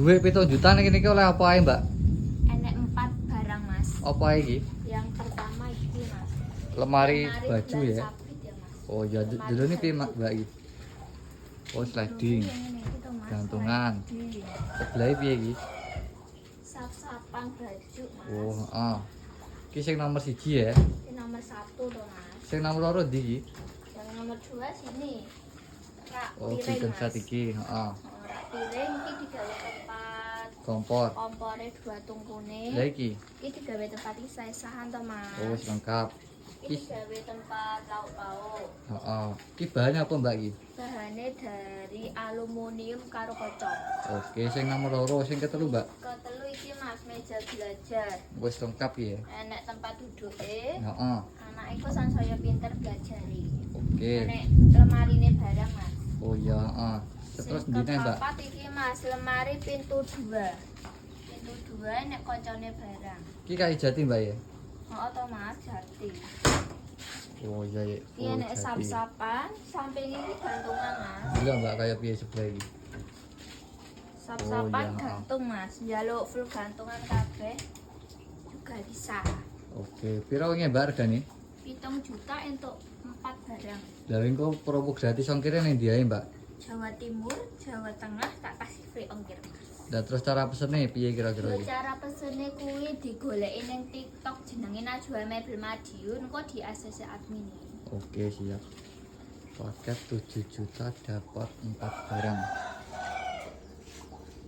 duit 7 juta nih ini oleh apa aja mbak? Enek 4 barang mas. Apa aja iki? Yang pertama ini mas. Lemari baju bulan ya? sabit ya mas. Oh ya, dulu nih piye mbak iki? Oh sliding, Yang ini gitu, mas. gantungan. Sliding. Sebelah piye iki? Sap-sapan baju mas. Oh heeh. Iki sing nomor 1 ya? Ini nomor 1 tuh mas. Sing nomor 2 ndi iki? Yang nomor 2 sini. Rak Oh piring bidang mas. sat iki, heeh. Rak piring ini digawe tempat Kompor. kompornya 2 tungkune. Lah iki. Ini digawe tempat isah-isahan tuh mas. Oh wis lengkap. Ini digawe tempat lauk pauk. Heeh. Iki bahannya apa mbak iki? Bahannya dari aluminium karo kocok. Oke, sing nomor 2, sing ketelu mbak. Ketelu iki mas meja belajar. Wis lengkap ya? Enek tempat duduknya. Heeh. Anak iku sansaya pinter belajari. Oke. Enek lemarine barang mas. Oh iya, heeh. Terus Sing ndine mbak? kepapat iki mas lemari pintu 2. Pintu 2 enek koncone barang. Iki kayu jati mbak ya? Oh to mas jati. Oh iya ya. Iki enek sap-sapan, samping iki gantungan mas. Gila mbak kayak piye sebelah iki? Sap-sapan Oh, iya. gantung mas. Jaluk full gantungan kabeh juga bisa. Oke, piro wingi mbak regane? 7 juta untuk 4 barang. Lah engko promo gratis ongkirnya ning ndi ae mbak? Jawa Timur, Jawa Tengah tak kasih free ongkir mas. Lah terus cara pesene piye kira-kira iki? Cara pesene kuwi digoleki ning TikTok jenenge Najwa Mebel Madiun kok di ACC admin. Oke, siap. Paket 7 juta dapat 4 barang.